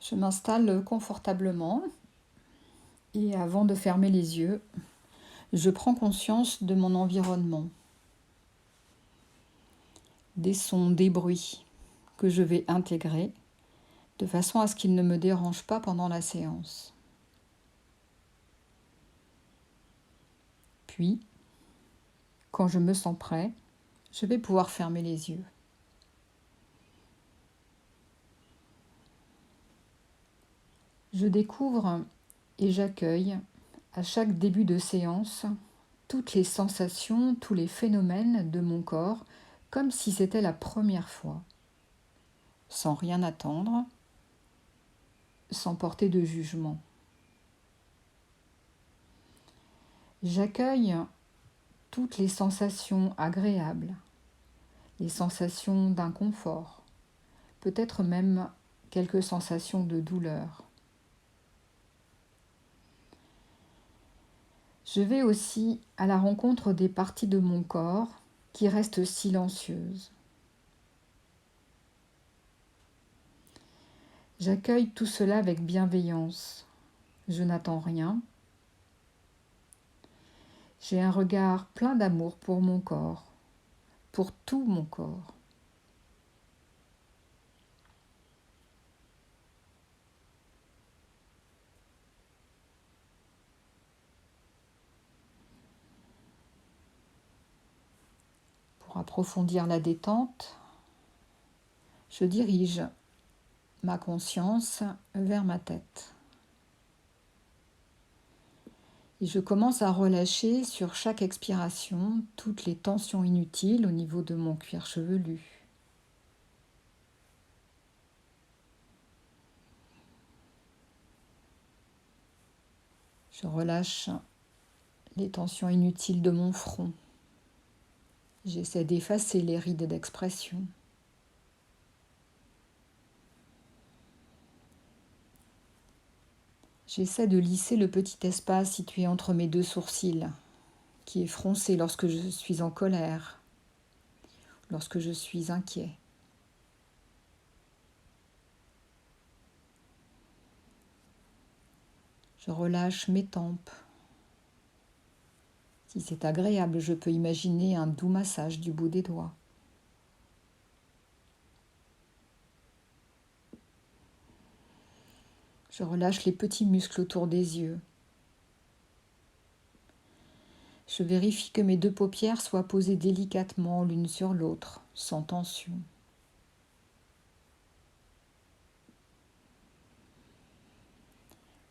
Je m'installe confortablement et avant de fermer les yeux, je prends conscience de mon environnement, des sons, des bruits que je vais intégrer de façon à ce qu'ils ne me dérangent pas pendant la séance. Puis, quand je me sens prêt, je vais pouvoir fermer les yeux. Je découvre et j'accueille à chaque début de séance toutes les sensations, tous les phénomènes de mon corps comme si c'était la première fois, sans rien attendre, sans porter de jugement. J'accueille toutes les sensations agréables, les sensations d'inconfort, peut-être même quelques sensations de douleur. Je vais aussi à la rencontre des parties de mon corps qui restent silencieuses. J'accueille tout cela avec bienveillance. Je n'attends rien. J'ai un regard plein d'amour pour mon corps, pour tout mon corps. Pour approfondir la détente, je dirige ma conscience vers ma tête. Et je commence à relâcher sur chaque expiration toutes les tensions inutiles au niveau de mon cuir chevelu. Je relâche les tensions inutiles de mon front. J'essaie d'effacer les rides d'expression. J'essaie de lisser le petit espace situé entre mes deux sourcils, qui est froncé lorsque je suis en colère, lorsque je suis inquiet. Je relâche mes tempes. Si c'est agréable, je peux imaginer un doux massage du bout des doigts. Je relâche les petits muscles autour des yeux. Je vérifie que mes deux paupières soient posées délicatement l'une sur l'autre, sans tension.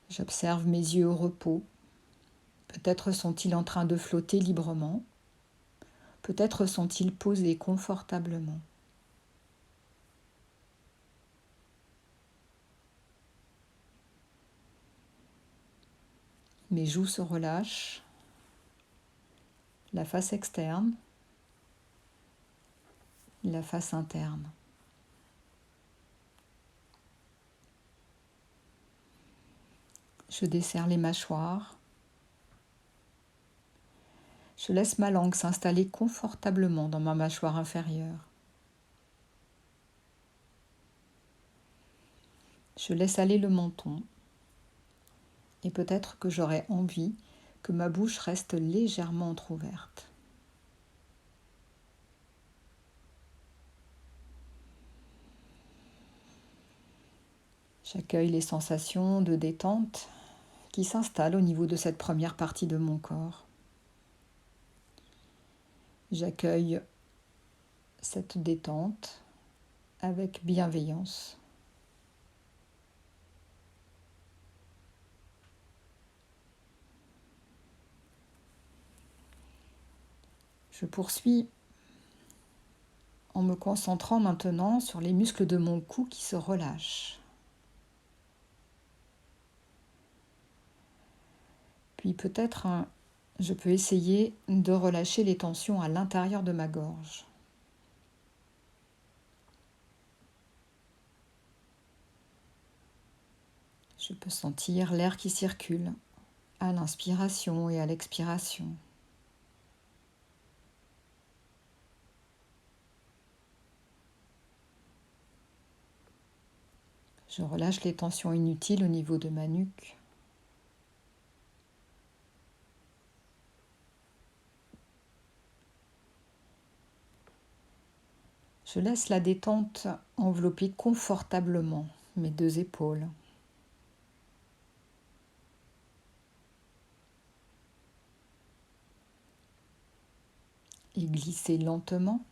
J'observe mes yeux au repos. Peut-être sont-ils en train de flotter librement. Peut-être sont-ils posés confortablement. Mes joues se relâchent. La face externe, la face interne. Je desserre les mâchoires. Je laisse ma langue s'installer confortablement dans ma mâchoire inférieure. Je laisse aller le menton. Et peut-être que j'aurai envie que ma bouche reste légèrement entrouverte. J'accueille les sensations de détente qui s'installent au niveau de cette première partie de mon corps. J'accueille cette détente avec bienveillance. Je poursuis en me concentrant maintenant sur les muscles de mon cou qui se relâchent. Puis peut-être je peux essayer de relâcher les tensions à l'intérieur de ma gorge. Je peux sentir l'air qui circule à l'inspiration et à l'expiration. Je relâche les tensions inutiles au niveau de ma nuque. Je laisse la détente envelopper confortablement mes deux épaules. Et glisser lentement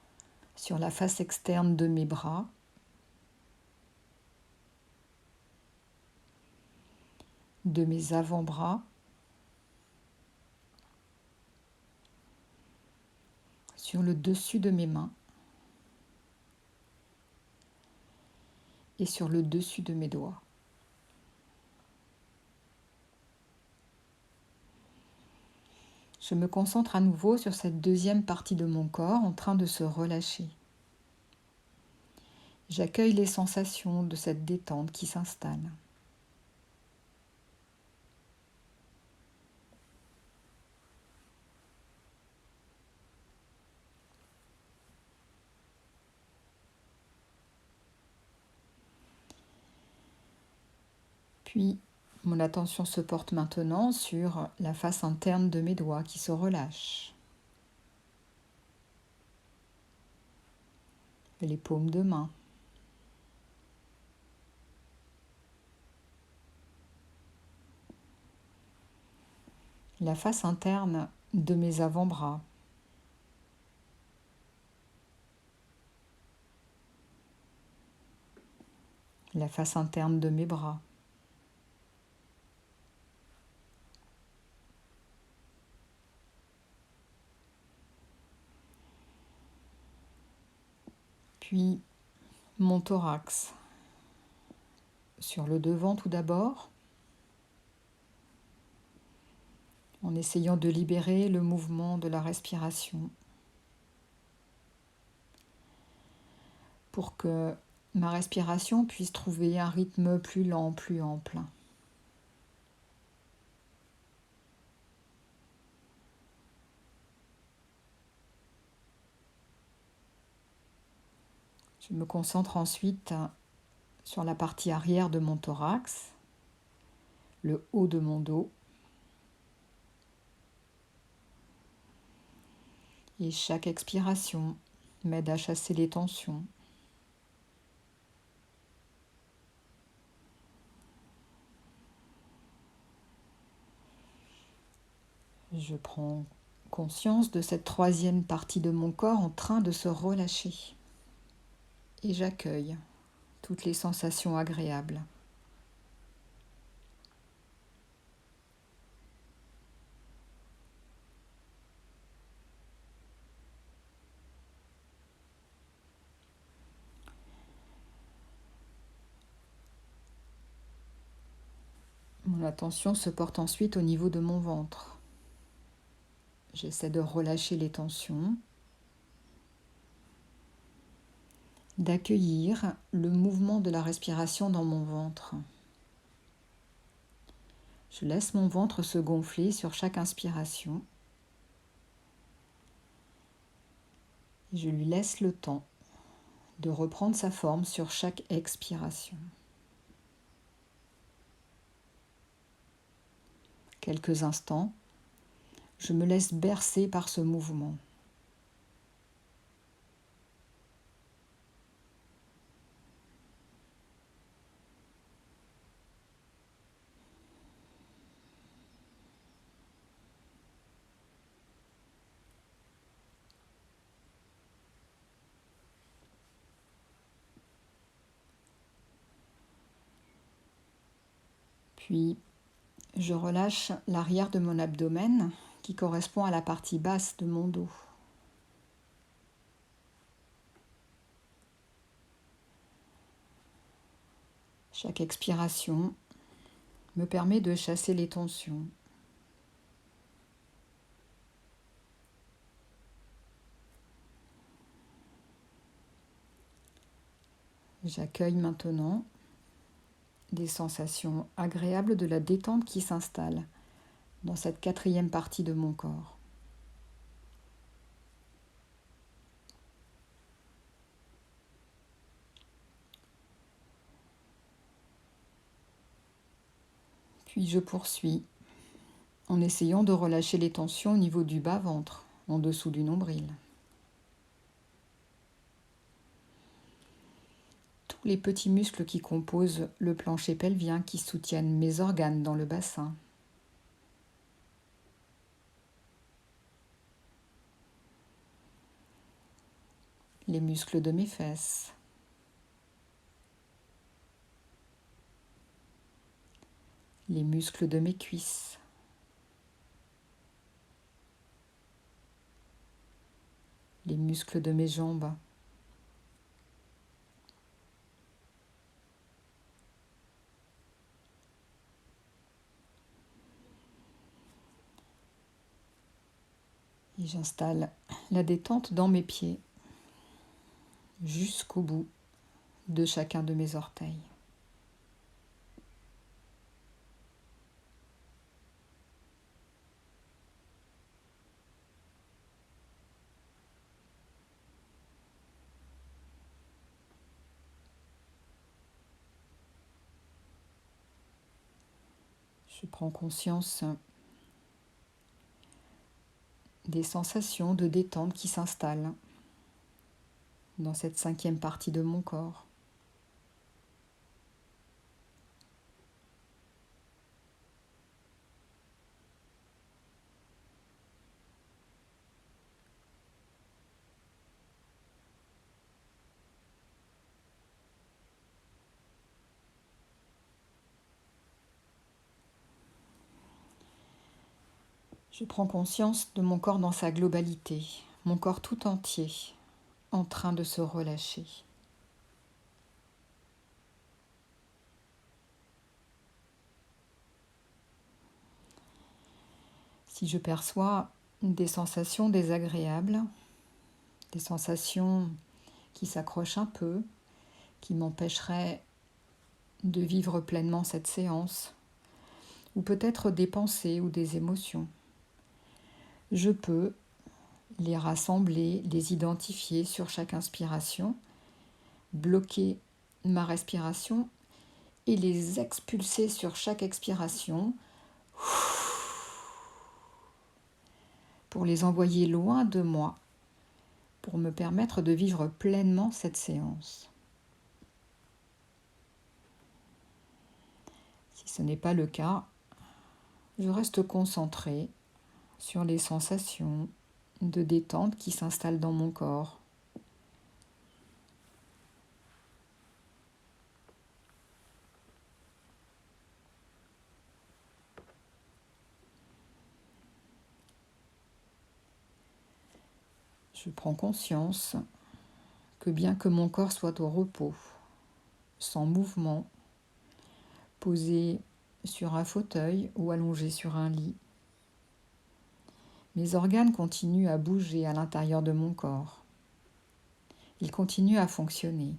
sur la face externe de mes bras, de mes avant-bras, sur le dessus de mes mains et sur le dessus de mes doigts. Je me concentre à nouveau sur cette deuxième partie de mon corps en train de se relâcher. J'accueille les sensations de cette détente qui s'installe. Puis, mon attention se porte maintenant sur la face interne de mes doigts qui se relâchent. Les paumes de main. La face interne de mes avant-bras. La face interne de mes bras. Puis mon thorax. Sur le devant tout d'abord, en essayant de libérer le mouvement de la respiration pour que ma respiration puisse trouver un rythme plus lent, plus ample. Je me concentre ensuite sur la partie arrière de mon thorax, le haut de mon dos. Et chaque expiration m'aide à chasser les tensions. Je prends conscience de cette troisième partie de mon corps en train de se relâcher. Et j'accueille toutes les sensations agréables. Mon attention se porte ensuite au niveau de mon ventre. J'essaie de relâcher les tensions, d'accueillir le mouvement de la respiration dans mon ventre. Je laisse mon ventre se gonfler sur chaque inspiration. Et je lui laisse le temps de reprendre sa forme sur chaque expiration. Quelques instants, je me laisse bercer par ce mouvement. Puis, je relâche l'arrière de mon abdomen qui correspond à la partie basse de mon dos. Chaque expiration me permet de chasser les tensions. J'accueille maintenant des sensations agréables de la détente qui s'installe dans cette quatrième partie de mon corps. Puis je poursuis en essayant de relâcher les tensions au niveau du bas-ventre, en dessous du nombril. Tous les petits muscles qui composent le plancher pelvien qui soutiennent mes organes dans le bassin. Les muscles de mes fesses. Les muscles de mes cuisses. Les muscles de mes jambes. Et j'installe la détente dans mes pieds jusqu'au bout de chacun de mes orteils. Je prends conscience des sensations de détente qui s'installent dans cette 5e partie de mon corps. Je prends conscience de mon corps dans sa globalité, mon corps tout entier, en train de se relâcher. Si je perçois des sensations désagréables, des sensations qui s'accrochent un peu, qui m'empêcheraient de vivre pleinement cette séance, ou peut-être des pensées ou des émotions, je peux les rassembler, les identifier sur chaque inspiration, bloquer ma respiration et les expulser sur chaque expiration pour les envoyer loin de moi, pour me permettre de vivre pleinement cette séance. Si ce n'est pas le cas, je reste concentrée sur les sensations de détente qui s'installent dans mon corps. Je prends conscience que bien que mon corps soit au repos, sans mouvement, posé sur un fauteuil ou allongé sur un lit, mes organes continuent à bouger à l'intérieur de mon corps. Ils continuent à fonctionner.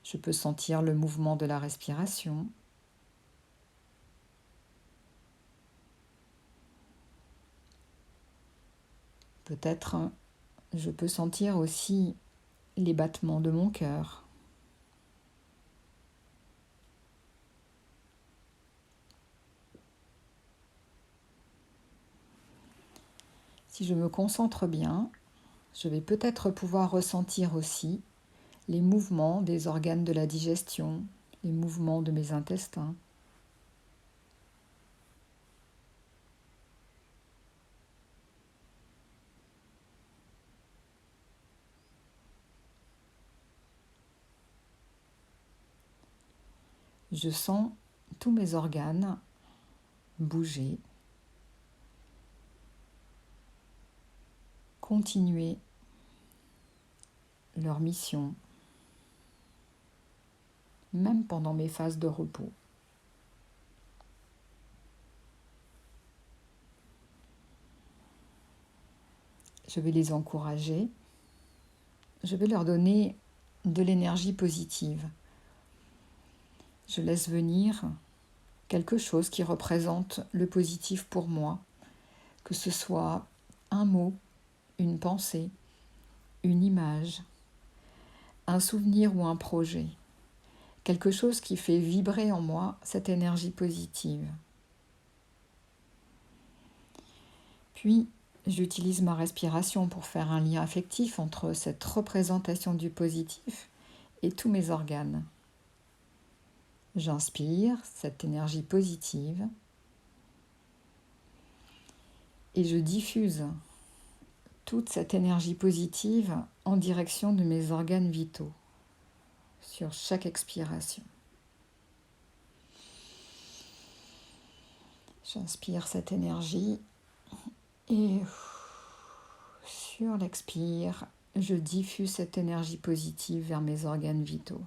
Je peux sentir le mouvement de la respiration. Peut-être je peux sentir aussi les battements de mon cœur. Si je me concentre bien, je vais peut-être pouvoir ressentir aussi les mouvements des organes de la digestion, les mouvements de mes intestins. Je sens tous mes organes bouger, continuer leur mission, même pendant mes phases de repos. Je vais les encourager, je vais leur donner de l'énergie positive. Je laisse venir quelque chose qui représente le positif pour moi, que ce soit un mot, une pensée, une image, un souvenir ou un projet, quelque chose qui fait vibrer en moi cette énergie positive. Puis, j'utilise ma respiration pour faire un lien affectif entre cette représentation du positif et tous mes organes. J'inspire cette énergie positive et je diffuse toute cette énergie positive en direction de mes organes vitaux sur chaque expiration. J'inspire cette énergie et sur l'expire, je diffuse cette énergie positive vers mes organes vitaux.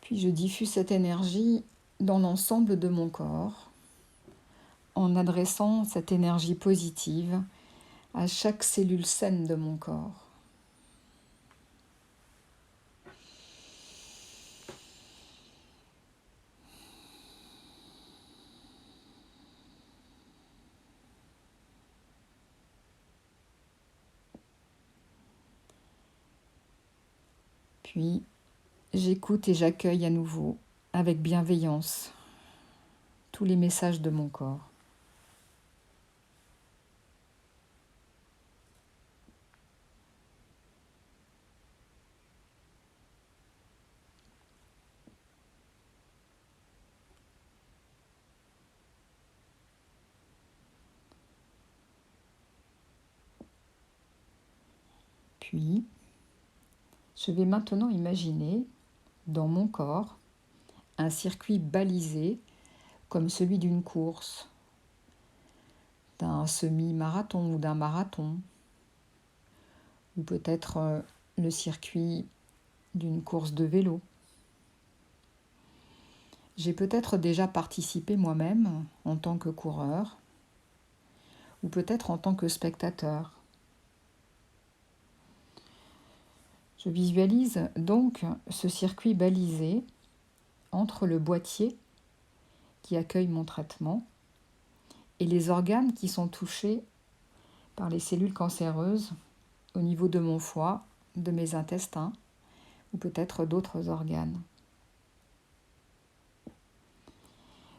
Puis je diffuse cette énergie dans l'ensemble de mon corps en adressant cette énergie positive à chaque cellule saine de mon corps. Puis, j'écoute et j'accueille à nouveau, avec bienveillance, tous les messages de mon corps. Puis, je vais maintenant imaginer, dans mon corps, un circuit balisé comme celui d'une course, d'un semi-marathon ou d'un marathon, ou peut-être le circuit d'une course de vélo. J'ai peut-être déjà participé moi-même en tant que coureur, ou peut-être en tant que spectateur. Je visualise donc ce circuit balisé entre le boîtier qui accueille mon traitement et les organes qui sont touchés par les cellules cancéreuses au niveau de mon foie, de mes intestins ou peut-être d'autres organes.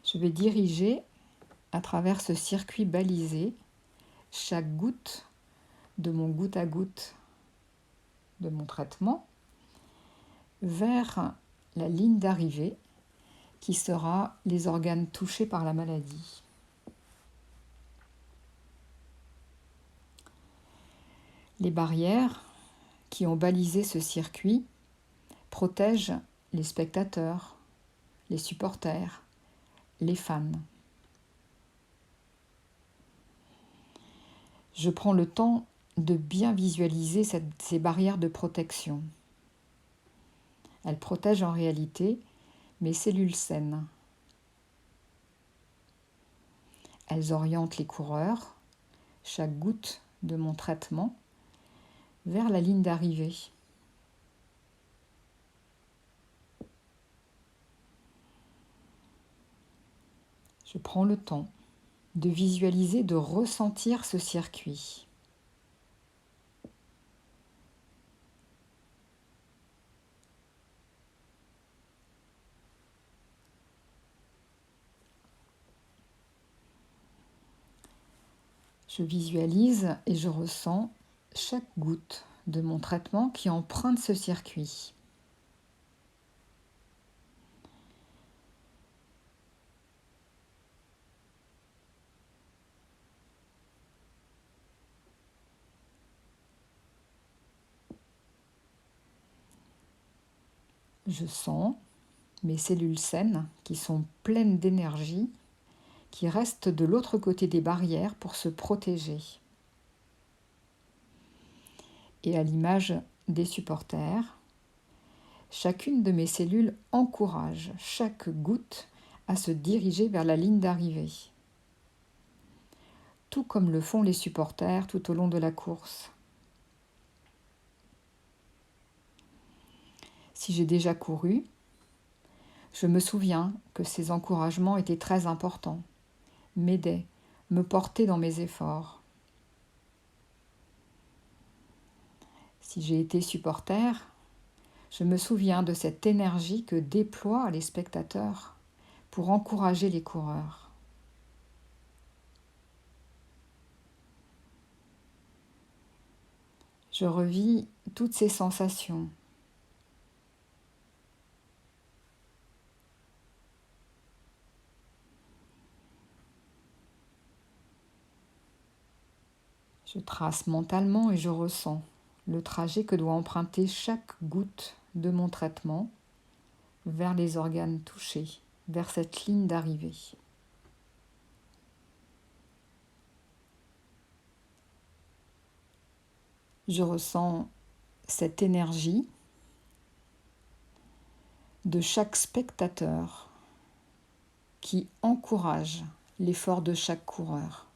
Je vais diriger à travers ce circuit balisé chaque goutte de mon goutte à goutte de mon traitement vers la ligne d'arrivée qui sera les organes touchés par la maladie. Les barrières qui ont balisé ce circuit protègent les spectateurs, les supporters, les fans. Je prends le temps de bien visualiser ces barrières de protection. Elles protègent en réalité mes cellules saines. Elles orientent les coureurs, chaque goutte de mon traitement, vers la ligne d'arrivée. Je prends le temps de visualiser, de ressentir ce circuit. Je visualise et je ressens chaque goutte de mon traitement qui emprunte ce circuit. Je sens mes cellules saines qui sont pleines d'énergie, qui restent de l'autre côté des barrières pour se protéger. Et à l'image des supporters, chacune de mes cellules encourage chaque goutte à se diriger vers la ligne d'arrivée, tout comme le font les supporters tout au long de la course. Si j'ai déjà couru, Je me souviens que ces encouragements étaient très importants, m'aidaient, me portaient dans mes efforts. Si j'ai été supporter, je me souviens de cette énergie que déploient les spectateurs pour encourager les coureurs. Je revis toutes ces sensations. Je trace mentalement et je ressens le trajet que doit emprunter chaque goutte de mon traitement vers les organes touchés, vers cette ligne d'arrivée. Je ressens cette énergie de chaque spectateur qui encourage l'effort de chaque coureur.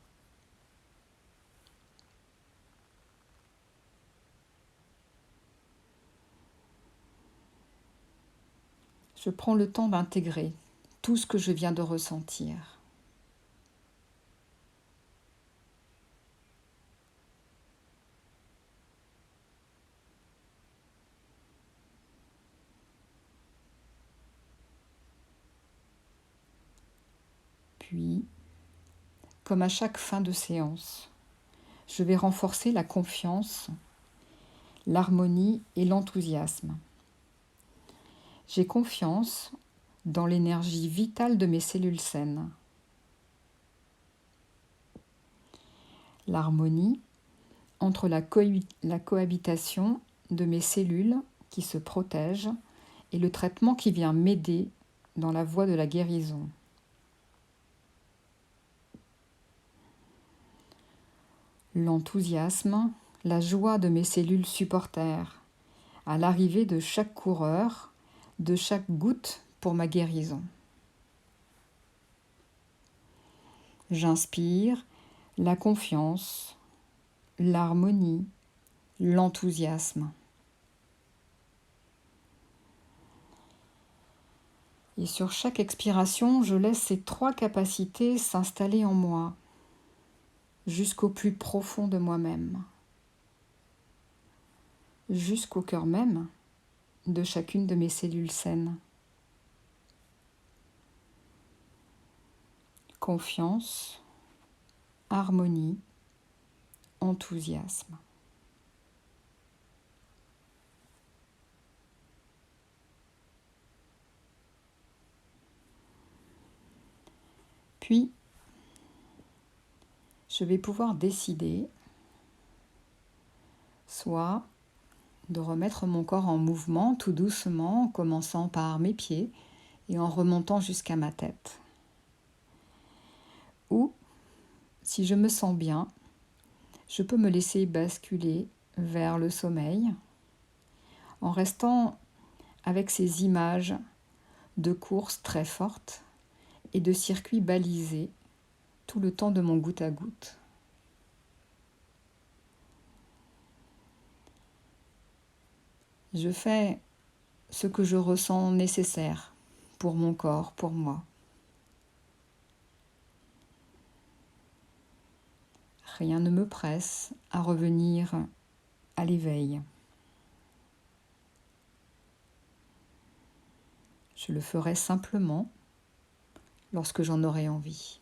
Je prends le temps d'intégrer tout ce que je viens de ressentir. Puis, comme à chaque fin de séance, je vais renforcer la confiance, l'harmonie et l'enthousiasme. J'ai confiance dans l'énergie vitale de mes cellules saines. L'harmonie entre la cohabitation de mes cellules qui se protègent et le traitement qui vient m'aider dans la voie de la guérison. L'enthousiasme, la joie de mes cellules supporters à l'arrivée de chaque coureur, de chaque goutte pour ma guérison. J'inspire la confiance, l'harmonie, l'enthousiasme. Et sur chaque expiration, je laisse ces 3 capacités s'installer en moi, jusqu'au plus profond de moi-même, jusqu'au cœur même de chacune de mes cellules saines. Confiance, harmonie, enthousiasme. Puis, je vais pouvoir décider soit de remettre mon corps en mouvement tout doucement, en commençant par mes pieds et en remontant jusqu'à ma tête. Ou, si je me sens bien, je peux me laisser basculer vers le sommeil en restant avec ces images de courses très fortes et de circuits balisés tout le temps de mon goutte à goutte. Je fais ce que je ressens nécessaire pour mon corps, pour moi. Rien ne me presse à revenir à l'éveil. Je le ferai simplement lorsque j'en aurai envie.